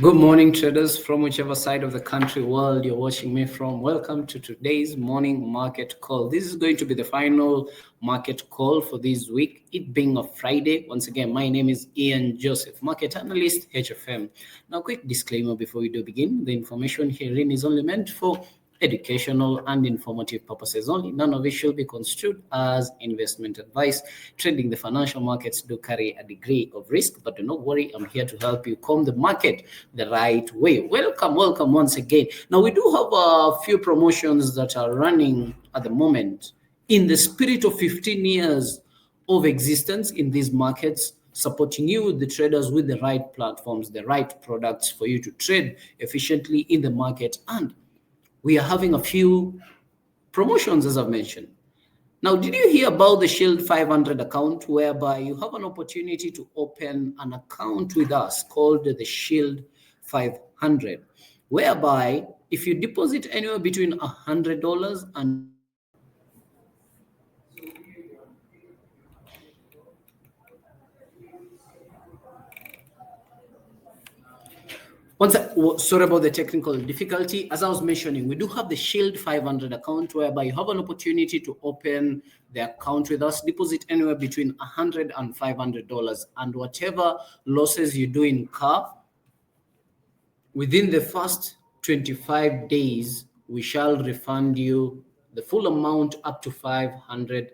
Good morning, traders from whichever side of the country world you're watching me from. Welcome to today's morning market call. This is going to be the final market call for this week, it being a Friday. Once again, my name is Ian Joseph, market analyst, HFM. Now, quick disclaimer before we do begin. The information herein is only meant for educational and informative purposes only. None of it should be construed as investment advice. Trading the financial markets do carry a degree of risk, but do not worry, I'm here to help you comb the market the right way. Welcome once again. Now, we do have a few promotions that are running at the moment in the spirit of 15 years of existence in these markets, supporting you, the traders, with the right platforms, the right products for you to trade efficiently in the market. And we are having a few promotions, as I've mentioned. Now, did you hear about the Shield 500 account, whereby you have an opportunity to open an account with us called the Shield 500, whereby if you deposit anywhere between $100 and sorry about the technical difficulty. As I was mentioning, we do have the Shield 500 account, whereby you have an opportunity to open the account with us, deposit anywhere between $100 and $500, and whatever losses you do incur within the first 25 days, we shall refund you the full amount up to $500.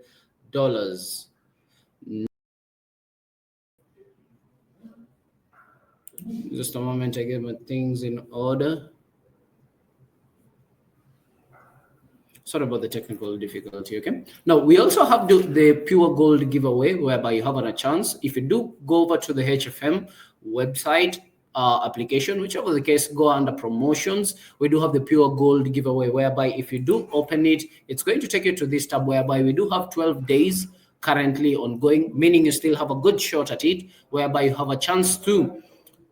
Just a moment, I get my things in order. Sorry about the technical difficulty, okay? Now, we also have the Pure Gold giveaway, whereby you have a chance. If you do go over to the HFM website, application, whichever the case, go under promotions. We do have the Pure Gold giveaway, whereby if you do open it, it's going to take you to this tab, whereby we do have 12 days currently ongoing, meaning you still have a good shot at it, whereby you have a chance to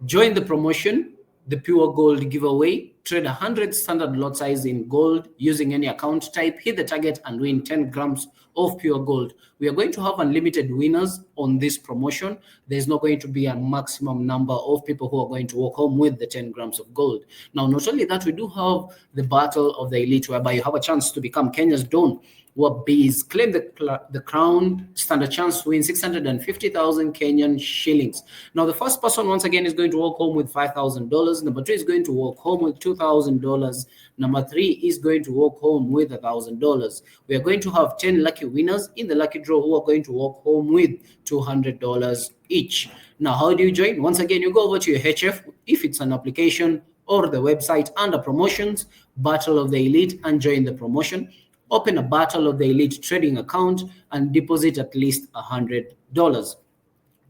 join the promotion, the Pure Gold giveaway, trade 100 standard lot size in gold using any account type, hit the target and win 10 grams of pure gold. We are going to have unlimited winners on this promotion. There's not going to be a maximum number of people who are going to walk home with the 10 grams of gold. Now, not only that, we do have the Battle of the Elite, whereby you have a chance to become Kenya's Dawn. What bees claim the crown, stand a chance to win 650,000 Kenyan shillings. Now, the first person, once again, is going to walk home with $5,000. Number 2 is going to walk home with $2,000. Number 3 is going to walk home with $1,000. We are going to have 10 lucky winners in the lucky draw who are going to walk home with $200 each. Now, how do you join? Once again, you go over to your HF, if it's an application, or the website under promotions, Battle of the Elite, and join the promotion. Open a Battle of the Elite trading account and deposit at least $100.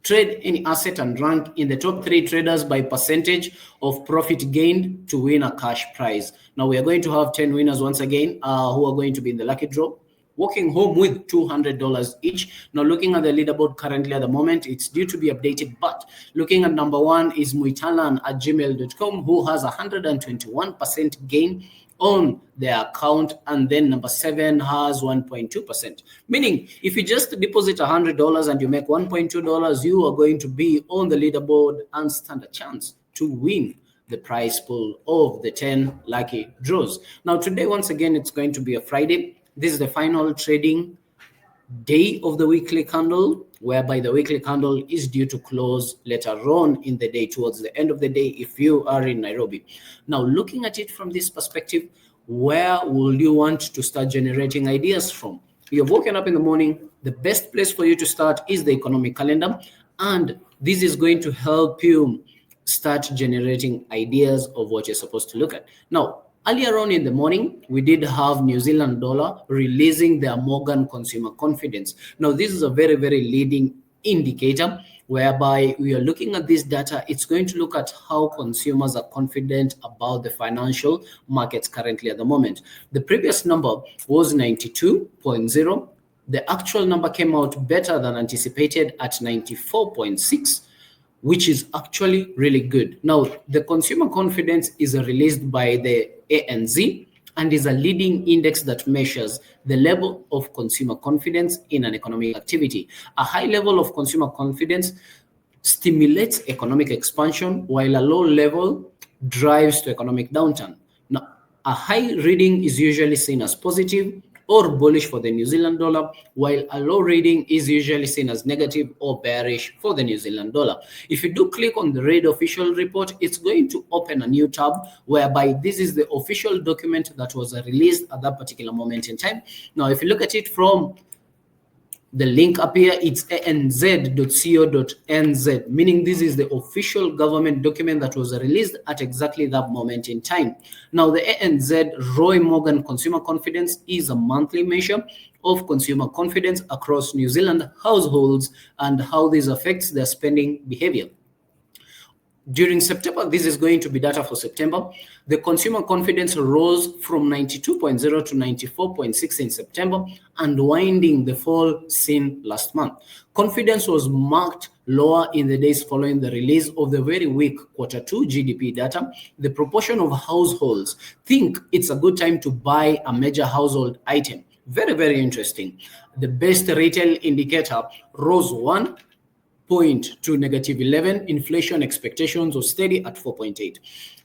Trade any asset and rank in the top 3 traders by percentage of profit gained to win a cash prize. Now, we are going to have 10 winners once again who are going to be in the lucky draw, walking home with $200 each. Now, looking at the leaderboard currently at the moment, it's due to be updated, but looking at number 1 is muitalan at gmail.com, who has 121% gain on their account, and then number 7 has 1.2%. Meaning, if you just deposit $100 and you make $1.2, you are going to be on the leaderboard and stand a chance to win the prize pool of the 10 lucky draws. Now, today, once again, it's going to be a Friday. This is the final trading day of the weekly candle, whereby the weekly candle is due to close later on in the day, towards the end of the day, if you are in Nairobi. Now, looking at it from this perspective, where will you want to start generating ideas from? You've woken up in the morning, the best place for you to start is the economic calendar, and this is going to help you start generating ideas of what you're supposed to look at. Now, earlier on in the morning, we did have New Zealand dollar releasing their Morgan consumer confidence. Now, this is a very, very leading indicator, whereby we are looking at this data. It's going to look at how consumers are confident about the financial markets currently at the moment. The previous number was 92.0. The actual number came out better than anticipated at 94.6. which is actually really good. Now, the consumer confidence is released by the ANZ and is a leading index that measures the level of consumer confidence in an economic activity. A high level of consumer confidence stimulates economic expansion, while a low level drives to economic downturn. Now, a high reading is usually seen as positive or bullish for the New Zealand dollar, while a low reading is usually seen as negative or bearish for the New Zealand dollar. If you do click on the red official report, it's going to open a new tab whereby this is the official document that was released at that particular moment in time. Now, if you look at it from the link up here, it's anz.co.nz, meaning this is the official government document that was released at exactly that moment in time. Now, the ANZ Roy Morgan Consumer Confidence is a monthly measure of consumer confidence across New Zealand households and how this affects their spending behavior. During September, this is going to be data for September. The consumer confidence rose from 92.0 to 94.6 in September, unwinding the fall seen last month. Confidence was marked lower in the days following the release of the very weak Q2 GDP data. The proportion of households think it's a good time to buy a major household item. Very, very interesting. The best retail indicator rose 1 point to -11. Inflation expectations was steady at 4.8.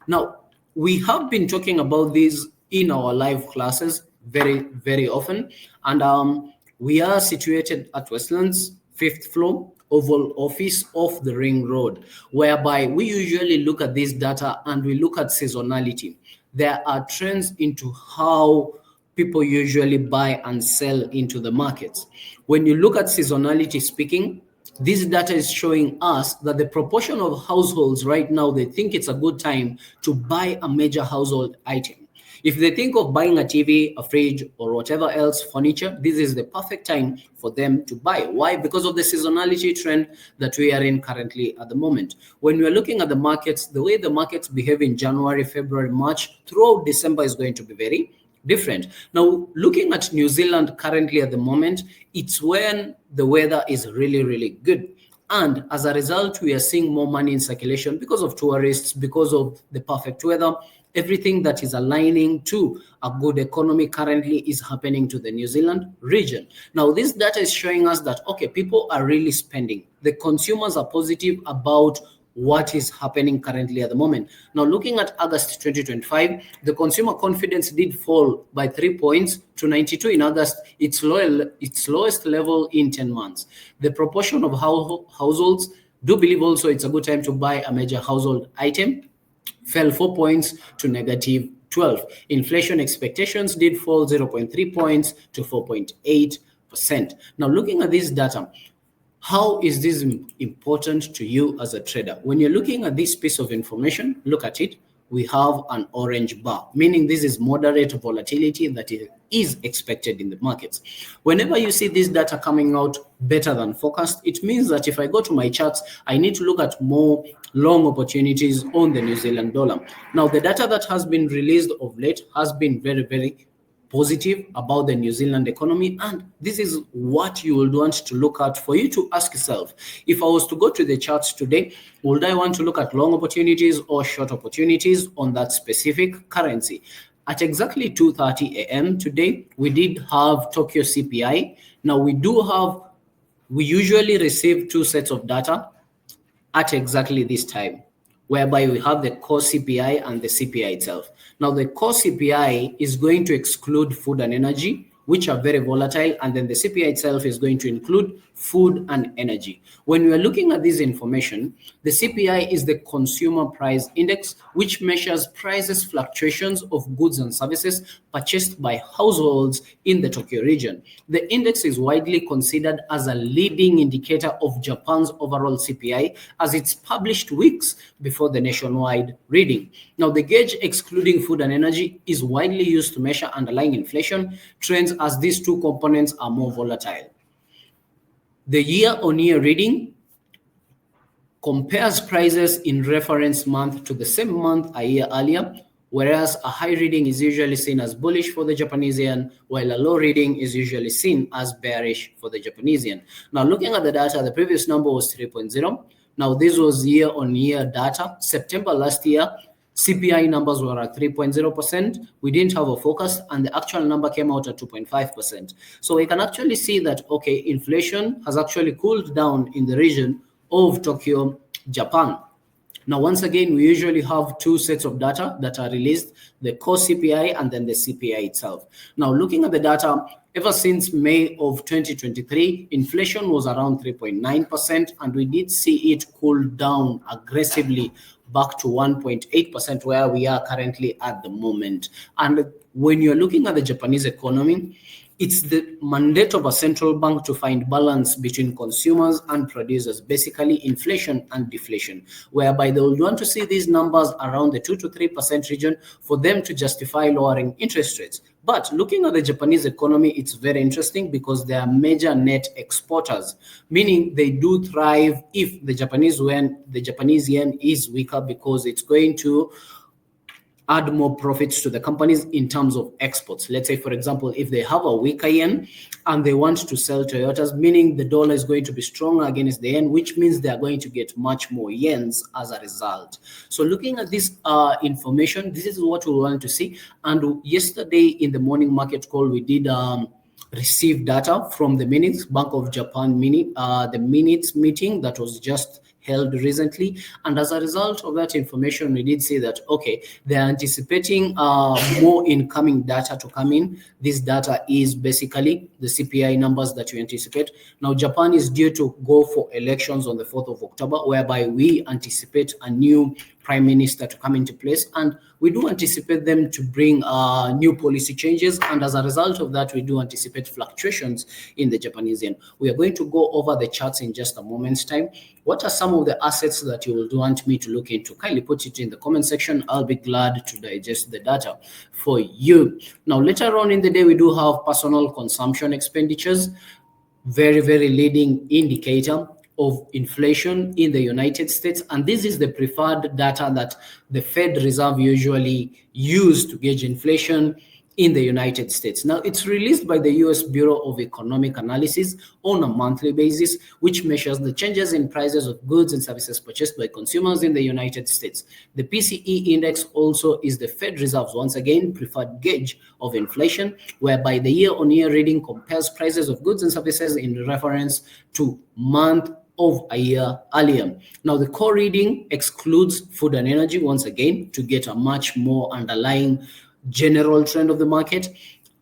Now, we have been talking about this in our live classes very, very often. And we are situated at Westland's 5th floor Oval Office off the Ring Road, whereby we usually look at this data and we look at seasonality. There are trends into how people usually buy and sell into the markets. When you look at seasonality speaking, this data is showing us that the proportion of households right now, they think it's a good time to buy a major household item. If they think of buying a TV, a fridge, or whatever else furniture, this is the perfect time for them to buy. Why? Because of the seasonality trend that we are in currently at the moment. When we are looking at the markets, the way the markets behave in January, February, March, throughout December is going to be very different. Now, looking at New Zealand currently at the moment, it's when the weather is really, really good. And as a result, we are seeing more money in circulation because of tourists, because of the perfect weather. Everything that is aligning to a good economy currently is happening to the New Zealand region. Now, this data is showing us that, okay, people are really spending. The consumers are positive about what is happening currently at the moment. Now, looking at August 2025, the consumer confidence did fall by 3 points to 92 in August, its lowest level in 10 months. The proportion of households do believe also it's a good time to buy a major household item fell 4 points to -12. Inflation expectations did fall 0.3 points to 4.8%. Now, looking at this data, how is this important to you as a trader? When you're looking at this piece of information, look at it. We have an orange bar, meaning this is moderate volatility that is expected in the markets. Whenever you see this data coming out better than forecast, it means that if I go to my charts, I need to look at more long opportunities on the New Zealand dollar. Now, the data that has been released of late has been very, very positive about the New Zealand economy, and this is what you would want to look at for you to ask yourself, if I was to go to the charts today, would I want to look at long opportunities or short opportunities on that specific currency? At exactly 2:30 a.m. today, we did have Tokyo CPI. Now, we usually receive 2 sets of data at exactly this time, whereby we have the core CPI and the CPI itself. Now, the core CPI is going to exclude food and energy, which are very volatile, and then the CPI itself is going to include food and energy. When we are looking at this information, the CPI is the Consumer Price Index, which measures prices fluctuations of goods and services purchased by households in the Tokyo region. The index is widely considered as a leading indicator of Japan's overall CPI, as it's published weeks before the nationwide reading. Now, the gauge excluding food and energy is widely used to measure underlying inflation trends, as these 2 components are more volatile. The year-on-year reading compares prices in reference month to the same month a year earlier, whereas a high reading is usually seen as bullish for the Japanese yen, while a low reading is usually seen as bearish for the Japanese yen. Now, looking at the data, the previous number was 3.0. Now, this was year-on-year data. September last year, CPI numbers were at 3.0%. We didn't have a forecast, and the actual number came out at 2.5%. So we can actually see that, okay, inflation has actually cooled down in the region of Tokyo, Japan. Now, once again, we usually have two sets of data that are released, the core CPI and then the CPI itself. Now, looking at the data, ever since May of 2023, inflation was around 3.9%, and we did see it cool down aggressively back to 1.8%, where we are currently at the moment. And when you're looking at the Japanese economy, it's the mandate of a central bank to find balance between consumers and producers, basically inflation and deflation, whereby they will want to see these numbers around the 2 to 3% region for them to justify lowering interest rates. But looking at the Japanese economy, it's very interesting because they are major net exporters, meaning they do thrive if the Japanese yen is weaker, because it's going to add more profits to the companies in terms of exports. Let's say, for example, if they have a weaker yen and they want to sell Toyotas, meaning the dollar is going to be stronger against the yen, which means they are going to get much more yens as a result. So looking at this information, this is what we want to see. And yesterday in the morning market call, we did receive data from the Bank of Japan the minutes meeting that was just held recently, and as a result of that information, we did say that okay, they're anticipating more incoming data to come in. This data is basically the CPI numbers that you anticipate. Now, Japan is due to go for elections on the 4th of October, whereby we anticipate a new prime minister to come into place, and we do anticipate them to bring new policy changes, and as a result of that, we do anticipate fluctuations in the Japanese yen. We are going to go over the charts in just a moment's time. What are some of the assets that you will want me to look into? Kindly put it in the comment section. I'll be glad to digest the data for you. Now, later on in the day, we do have personal consumption expenditures, very, very leading indicator of inflation in the United States. And this is the preferred data that the Fed Reserve usually use to gauge inflation in the United States. Now, it's released by the US Bureau of Economic Analysis on a monthly basis, which measures the changes in prices of goods and services purchased by consumers in the United States. The PCE index also is the Fed Reserve's, once again, preferred gauge of inflation, whereby the year-on-year reading compares prices of goods and services in reference to month of a year earlier. Now, the core reading excludes food and energy, once again, to get a much more underlying general trend of the market.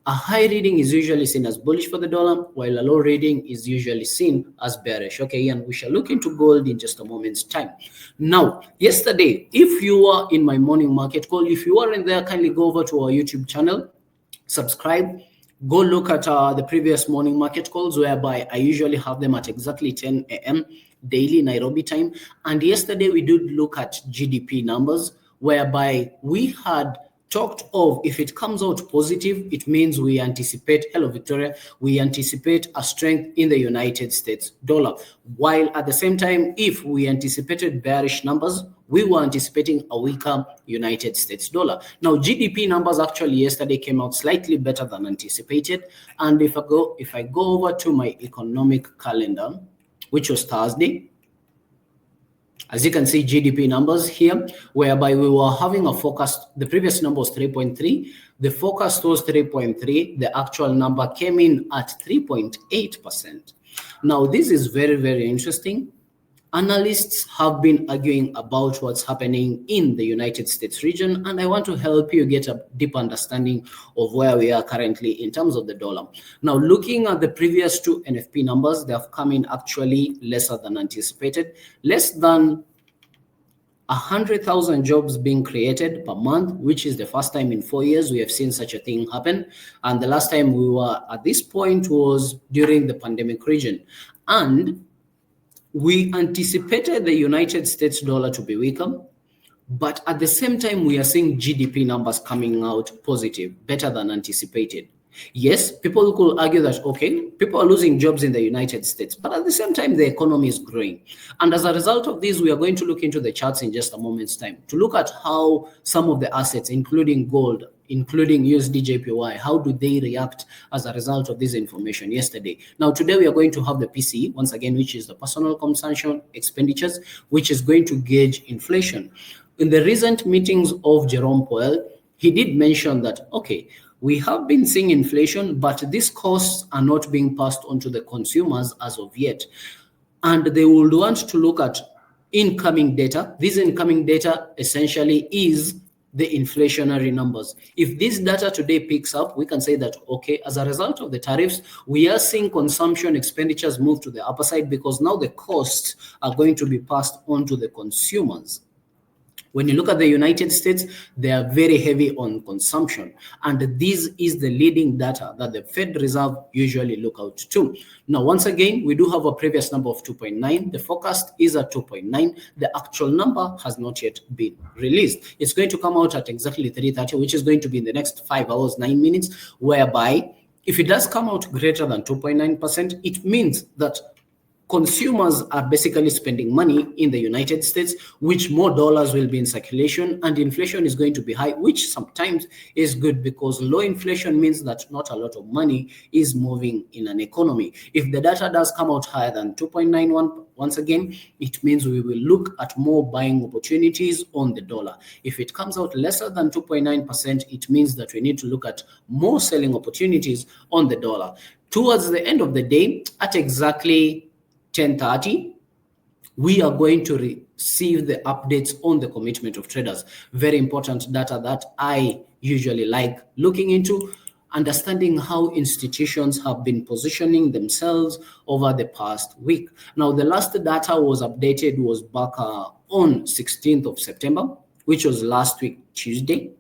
A high reading is usually seen as bullish for the dollar, while a low reading is usually seen as bearish. Okay, and we shall look into gold in just a moment's time. Now, yesterday, if you are in my morning market call, if you aren't there, kindly go over to our YouTube channel, subscribe, go look at the previous morning market calls, whereby I usually have them at exactly 10 a.m. daily Nairobi time. And yesterday we did look at GDP numbers, whereby we had talked of, if it comes out positive, it means we anticipate, hello Victoria, we anticipate a strength in the United States dollar. While at the same time, if we anticipated bearish numbers, we were anticipating a weaker United States dollar. Now, GDP numbers actually yesterday came out slightly better than anticipated. And if I go over to my economic calendar, which was Thursday, as you can see, GDP numbers here, whereby we were having a forecast. The previous number was 3.3. The forecast was 3.3. The actual number came in at 3.8%. Now, this is very, very interesting. Analysts have been arguing about what's happening in the United States region, and I want to help you get a deep understanding of where we are currently in terms of the dollar. Now, looking at the previous two NFP numbers, they have come in actually lesser than anticipated, less than 100,000 jobs being created per month, which is the first time in 4 years we have seen such a thing happen. And the last time we were at this point was during the pandemic region. And we anticipated the United States dollar to be weaker, but at the same time, we are seeing GDP numbers coming out positive, better than anticipated. Yes, people could argue that, okay, people are losing jobs in the United States, but at the same time, the economy is growing. And as a result of this, we are going to look into the charts in just a moment's time to look at how some of the assets, including gold, including USD JPY, how do they react as a result of this information yesterday. Now, today we are going to have the PCE, once again, which is the personal consumption expenditures, which is going to gauge inflation. In the recent meetings of Jerome Powell, he did mention that, okay, we have been seeing inflation, but these costs are not being passed on to the consumers as of yet. And they would want to look at incoming data. This incoming data essentially is the inflationary numbers. If this data today picks up, we can say that, okay, as a result of the tariffs, we are seeing consumption expenditures move to the upper side because now the costs are going to be passed on to the consumers. When you look at the United States, they are very heavy on consumption. And this is the leading data that the Fed Reserve usually look out to. Now, once again, we do have a previous number of 2.9. The forecast is at 2.9. The actual number has not yet been released. It's going to come out at exactly 3:30, which is going to be in the next 5 hours, 9 minutes, whereby if it does come out greater than 2.9%, it means that consumers are basically spending money in the United States, which more dollars will be in circulation, and inflation is going to be high, which sometimes is good because low inflation means that not a lot of money is moving in an economy. If the data does come out higher than 2.91, once again, it means we will look at more buying opportunities on the dollar. If it comes out lesser than 2.9%, it means that we need to look at more selling opportunities on the dollar. Towards the end of the day, at exactly 10:30, we are going to receive the updates on the commitment of traders. Very important data that I usually like looking into, understanding how institutions have been positioning themselves over the past week. Now, the last data was updated was back on 16th of September, which was last week, Tuesday.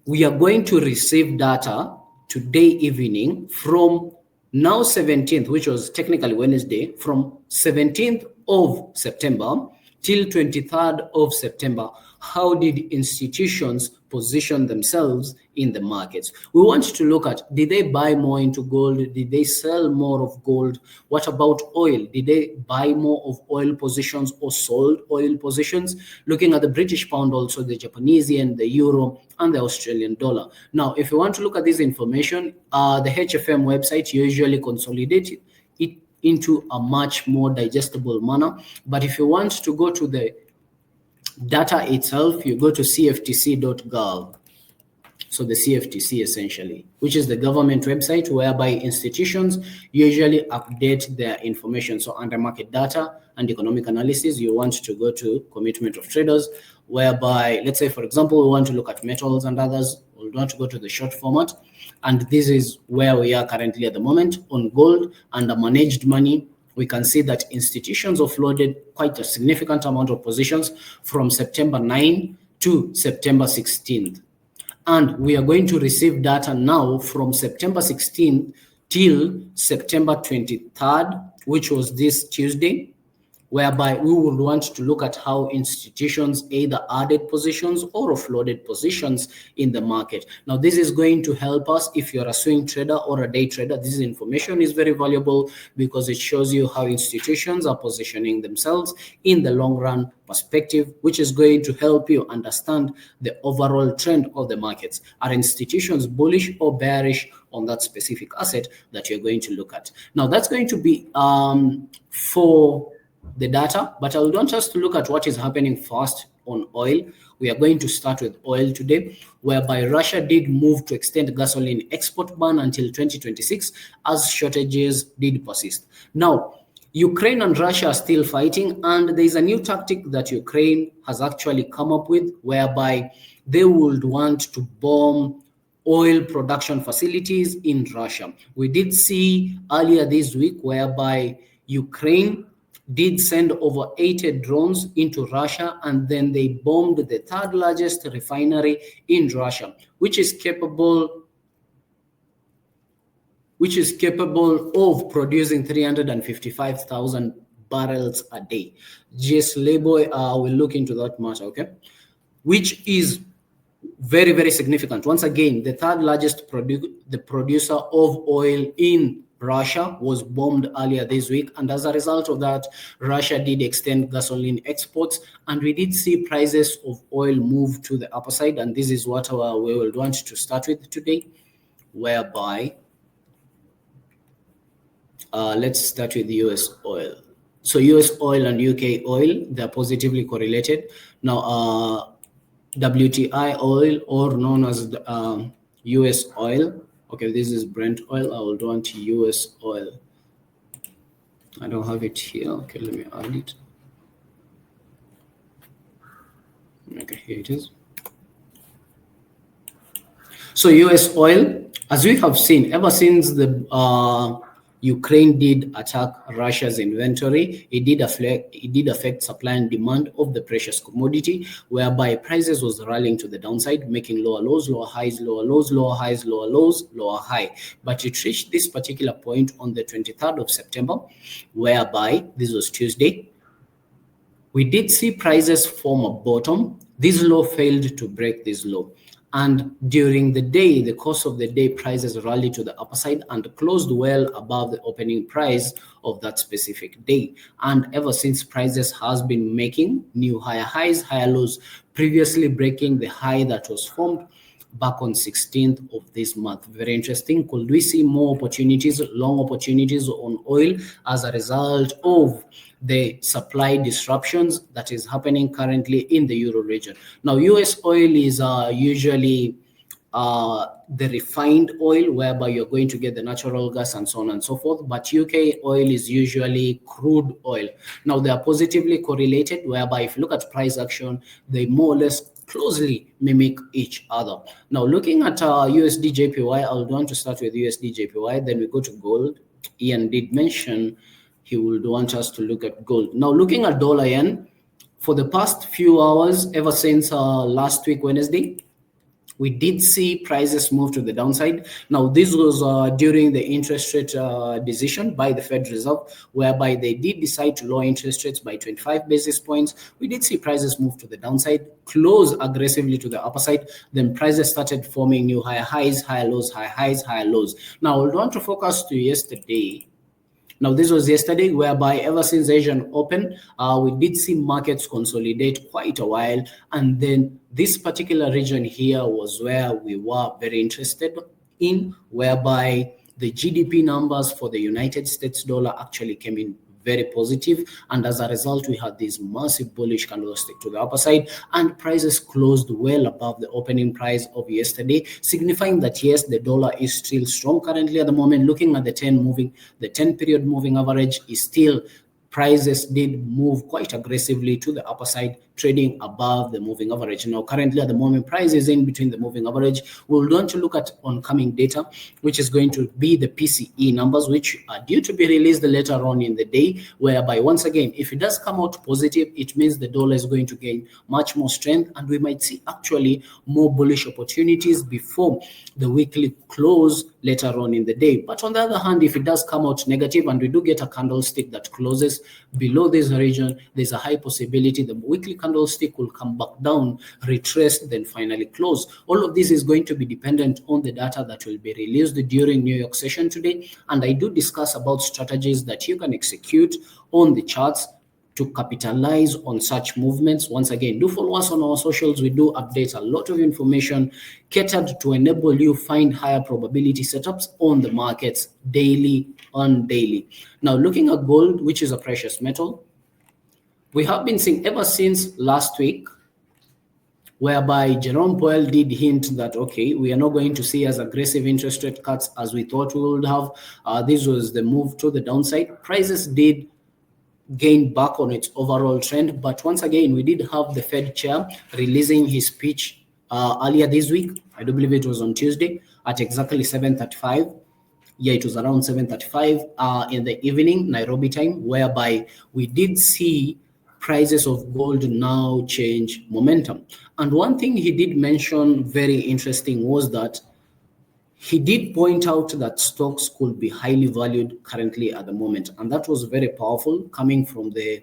We are going to receive data today evening from now 17th, which was technically Wednesday, from 17th of September till 23rd of September. How did institutions position themselves in the markets? We want to look at, did they buy more into gold? Did they sell more of gold? What about oil? Did they buy more of oil positions or sold oil positions? Looking at the British pound, also the Japanese yen, the euro, and the Australian dollar. Now, if you want to look at this information, the HFM website usually consolidates it into a much more digestible manner. But if you want to go to the data itself, you go to cftc.gov. So the CFTC essentially, which is the government website whereby institutions usually update their information. So under market data and economic analysis, you want to go to commitment of traders, whereby, let's say, for example, we want to look at metals and others, we want to go to the short format. And this is where we are currently at the moment on gold. Under managed money, we can see that institutions offloaded quite a significant amount of positions from September 9 to September 16th. And we are going to receive data now from September 16th till September 23rd, which was this Tuesday, whereby we would want to look at how institutions either added positions or offloaded positions in the market. Now, this is going to help us if you're a swing trader or a day trader. This information is very valuable because it shows you how institutions are positioning themselves in the long run perspective, which is going to help you understand the overall trend of the markets. Are institutions bullish or bearish on that specific asset that you're going to look at? Now, that's going to be for the data, but I would want us to look at what is happening first on oil. We are going to start with oil today, whereby Russia did move to extend gasoline export ban until 2026 as shortages did persist. Now, Ukraine and Russia are still fighting, and there is a new tactic that Ukraine has actually come up with, whereby they would want to bomb oil production facilities in Russia. We did see earlier this week whereby Ukraine did send over 80 drones into Russia, and then they bombed the third largest refinery in Russia, which is capable of producing 355,000 barrels a day. GS Labor will look into that matter, okay? Which is very, very significant. Once again, the third largest producer of oil in Russia was bombed earlier this week, and as a result of that, Russia did extend gasoline exports, and we did see prices of oil move to the upper side, and this is what we will want to start with today, whereby let's start with US oil. So US oil and UK oil, they're positively correlated. Now, WTI oil, or known as US oil. Okay, this is Brent oil. I will want US oil. I don't have it here. Okay, let me add it. Okay, here it is. So US oil, as we have seen, ever since the Ukraine did attack Russia's inventory, it did affect supply and demand of the precious commodity, whereby prices was rallying to the downside, making lower lows, lower highs, lower lows, lower highs, lower lows, lower high. But it reached this particular point on the 23rd of September, whereby this was Tuesday. We did see prices form a bottom. This low failed to break this low. And during the day, the course of the day, prices rallied to the upper side and closed well above the opening price of that specific day. And ever since, prices has been making new higher highs, higher lows, previously breaking the high that was formed back on 16th of this month. Very interesting. Could we see more opportunities, long opportunities on oil as a result of the supply disruptions that is happening currently in the Euro region? Now, US oil is usually the refined oil, whereby you're going to get the natural gas and so on and so forth. But UK oil is usually crude oil. Now, they are positively correlated, whereby if you look at price action, they more or less closely mimic each other. Now, looking at USD JPY, I would want to start with USD JPY, then we go to gold. Ian did mention he would want us to look at gold. Now, looking at dollar yen, for the past few hours, ever since last week, Wednesday, we did see prices move to the downside. Now, this was during the interest rate decision by the Fed Reserve, whereby they did decide to lower interest rates by 25 basis points. We did see prices move to the downside, close aggressively to the upper side. Then prices started forming new higher highs, higher lows, higher highs, higher lows. Now, I want to focus to yesterday. Now, this was yesterday, whereby ever since Asian Open, we did see markets consolidate quite a while. And then this particular region here was where we were very interested in, whereby the GDP numbers for the United States dollar actually came in very positive, and as a result we had this massive bullish candlestick to the upper side, and prices closed well above the opening price of yesterday, signifying that yes, the dollar is still strong currently at the moment. Looking at the 10 period moving average is still, prices did move quite aggressively to the upper side, trading above the moving average. Now, currently at the moment, price is in between the moving average. We'll want to look at oncoming data, which is going to be the PCE numbers, which are due to be released later on in the day, whereby once again, if it does come out positive, it means the dollar is going to gain much more strength, and we might see actually more bullish opportunities before the weekly close later on in the day. But on the other hand, if it does come out negative and we do get a candlestick that closes below this region, there's a high possibility the weekly candlestick will come back down, retrace, then finally close. All of this is going to be dependent on the data that will be released during New York session today. And I do discuss about strategies that you can execute on the charts to capitalize on such movements. Once again, do follow us on our socials. We do update a lot of information catered to enable you find higher probability setups on the markets daily on daily. Now, looking at gold, which is a precious metal, we have been seeing ever since last week, whereby Jerome Powell did hint that, okay, we are not going to see as aggressive interest rate cuts as we thought we would have. This was the move to the downside. Prices did gain back on its overall trend. But once again, we did have the Fed chair releasing his speech earlier this week. I do believe it was on Tuesday at exactly 7:35. Yeah, it was around 7:35 in the evening, Nairobi time, whereby we did see prices of gold now change momentum. And one thing he did mention very interesting was that he did point out that stocks could be highly valued currently at the moment. And that was very powerful coming from the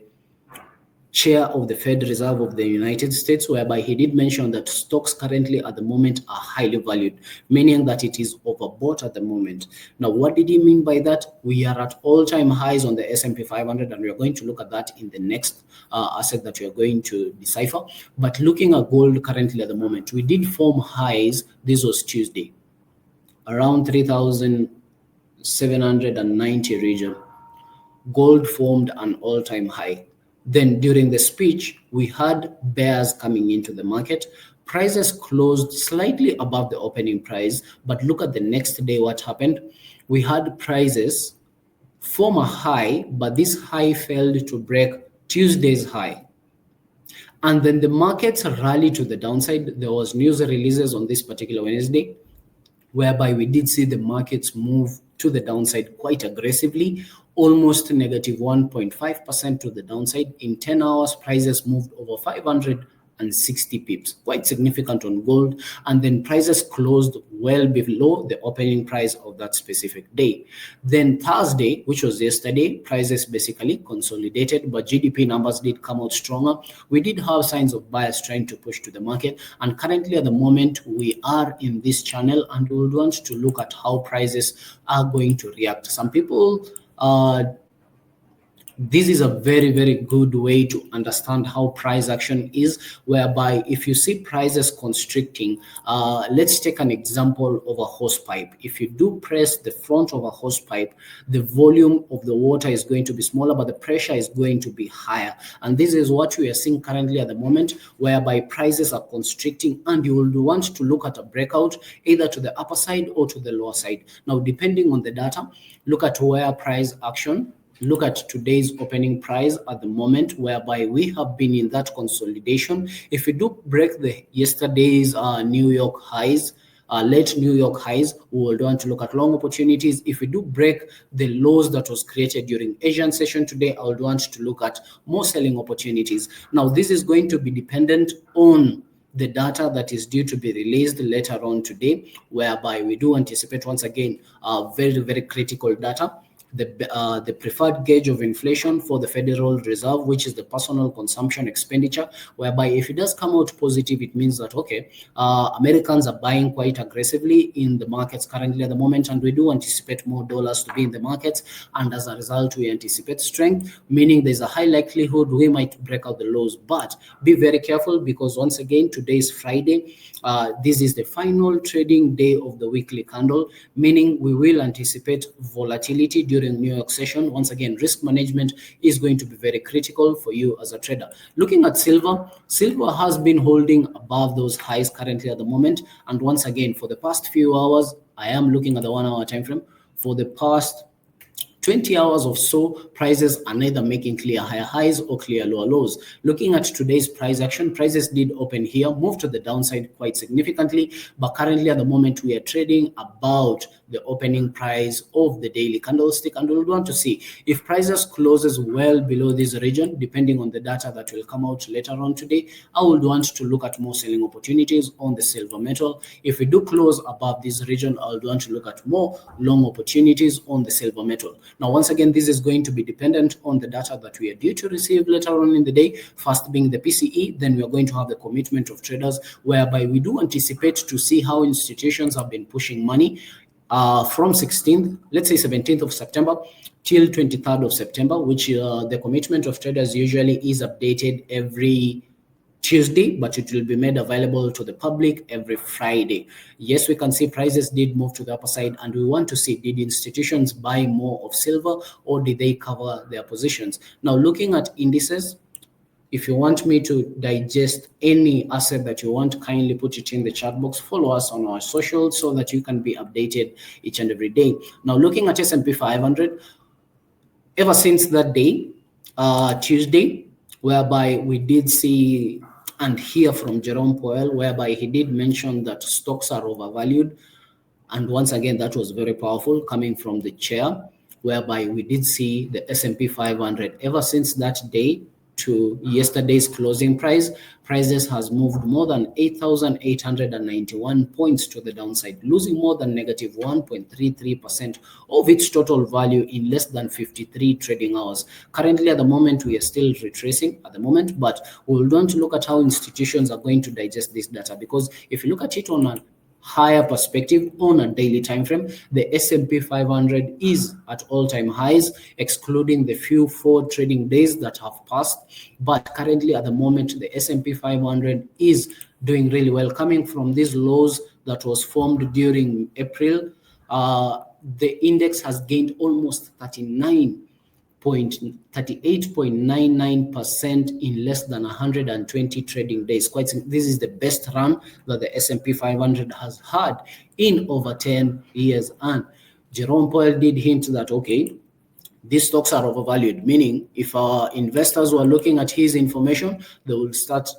chair of the Fed Reserve of the United States, whereby he did mention that stocks currently at the moment are highly valued, meaning that it is overbought at the moment. Now, what did he mean by that? We are at all-time highs on the S&P 500, and we are going to look at that in the next asset that we are going to decipher. But looking at gold currently at the moment, we did form highs. This was Tuesday, around 3,790 region. Gold formed an all-time high. Then during the speech, we had bears coming into the market. Prices closed slightly above the opening price, but look at the next day what happened. We had prices form a high, but this high failed to break Tuesday's high. And then the markets rally to the downside. There was news releases on this particular Wednesday, whereby we did see the markets move to the downside quite aggressively, almost negative 1.5% to the downside. In 10 hours, prices moved over 560 pips, quite significant on gold. And then prices closed well below the opening price of that specific day. Then Thursday, which was yesterday, prices basically consolidated, but GDP numbers did come out stronger. We did have signs of buyers trying to push to the market. And currently at the moment, we are in this channel, and we would want to look at how prices are going to react. Some people this is a very, very good way to understand how price action is, whereby if you see prices constricting, let's take an example of a hose pipe. If you do press the front of a hose pipe, the volume of the water is going to be smaller, but the pressure is going to be higher. And this is what we are seeing currently at the moment, whereby prices are constricting, and you will want to look at a breakout either to the upper side or to the lower side. Now, depending on the data, look at where price action, look at today's opening price at the moment, whereby we have been in that consolidation. If we do break the yesterday's New York highs, late New York highs, we will want to look at long opportunities. If we do break the lows that was created during Asian session today, I would want to look at more selling opportunities. Now, this is going to be dependent on the data that is due to be released later on today, whereby we do anticipate once again very, very critical data. The preferred gauge of inflation for the Federal Reserve, which is the personal consumption expenditure, whereby if it does come out positive, it means that, okay, Americans are buying quite aggressively in the markets currently at the moment, and we do anticipate more dollars to be in the markets, and as a result, we anticipate strength, meaning there's a high likelihood we might break out the lows. But be very careful, because once again, today is Friday. This is the final trading day of the weekly candle, meaning we will anticipate volatility during New York session. Once again, risk management is going to be very critical for you as a trader. Looking at silver, silver has been holding above those highs currently at the moment. And once again, for the past few hours, I am looking at the 1 hour time frame. For the past 20 hours or so, prices are neither making clear higher highs or clear lower lows. Looking at today's price action, prices did open here, move to the downside quite significantly, but currently at the moment we are trading about the opening price of the daily candlestick, and we'll want to see if prices closes well below this region, depending on the data that will come out later on today. I would want to look at more selling opportunities on the silver metal. If we do close above this region, I would want to look at more long opportunities on the silver metal. Now, once again, this is going to be dependent on the data that we are due to receive later on in the day, first being the PCE, then we are going to have the commitment of traders, whereby we do anticipate to see how institutions have been pushing money from 16th, let's say 17th of September till 23rd of September, which the commitment of traders usually is updated every Tuesday, but it will be made available to the public every Friday. Yes, we can see prices did move to the upper side, and we want to see, did institutions buy more of silver or did they cover their positions? Now, looking at indices, if you want me to digest any asset that you want, kindly put it in the chat box. Follow us on our socials so that you can be updated each and every day. Now, looking at S&P 500, ever since that day, Tuesday, whereby we did see and hear from Jerome Powell, whereby he did mention that stocks are overvalued. And once again, that was very powerful coming from the chair, whereby we did see the S&P 500 ever since that day to yesterday's closing price, prices has moved more than 8,891 points to the downside, losing more than negative 1.33% of its total value in less than 53 trading hours. Currently, at the moment, we are still retracing at the moment, but we'll want to look at how institutions are going to digest this data, because if you look at it on a higher perspective on a daily time frame, the S&P 500 is at all-time highs, excluding the few 4 trading days that have passed. But currently, at the moment, the S&P 500 is doing really well, coming from these lows that was formed during April. The index has gained almost 38.99% in less than 120 trading days. This is the best run that the S&P 500 has had in over 10 years. And Jerome Powell did hint that, okay, these stocks are overvalued, meaning if our investors were looking at his information, they will start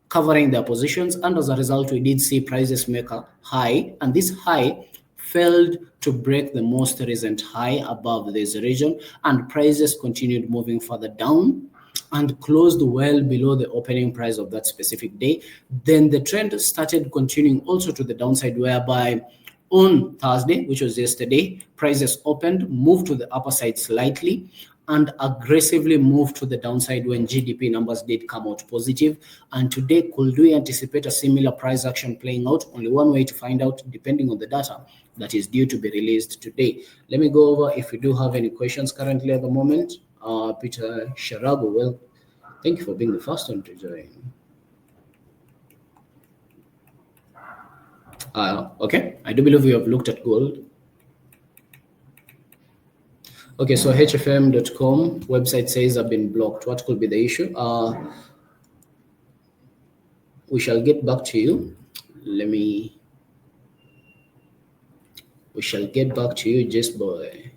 covering their positions, and as a result, we did see prices make a high, and this high failed to break the most recent high above this region, and prices continued moving further down and closed well below the opening price of that specific day. Then the trend started continuing also to the downside, whereby on Thursday, which was yesterday, prices opened, moved to the upper side slightly, and aggressively moved to the downside when GDP numbers did come out positive. And today, could we anticipate a similar price action playing out? Only one way to find out, depending on the data that is due to be released today. Let me go over if you do have any questions currently at the moment. Peter Sharago, well, thank you for being the first one to join. Okay, I do believe we have looked at gold. Okay, so hfm.com website says I've been blocked. What could be the issue? We shall get back to you. We shall get back to you, just boy.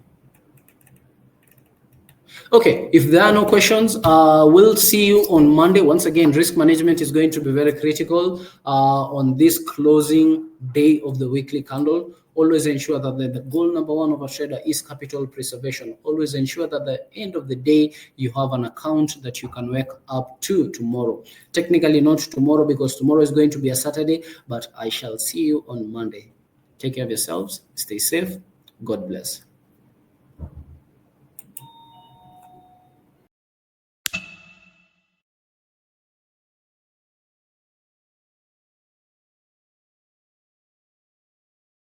Okay, if there are no questions, we'll see you on Monday. Once again, risk management is going to be very critical on this closing day of the weekly candle. Always ensure that the goal number one of a trader is capital preservation. Always ensure that at the end of the day, you have an account that you can wake up to tomorrow. Technically not tomorrow, because tomorrow is going to be a Saturday, but I shall see you on Monday. Take care of yourselves. Stay safe. God bless.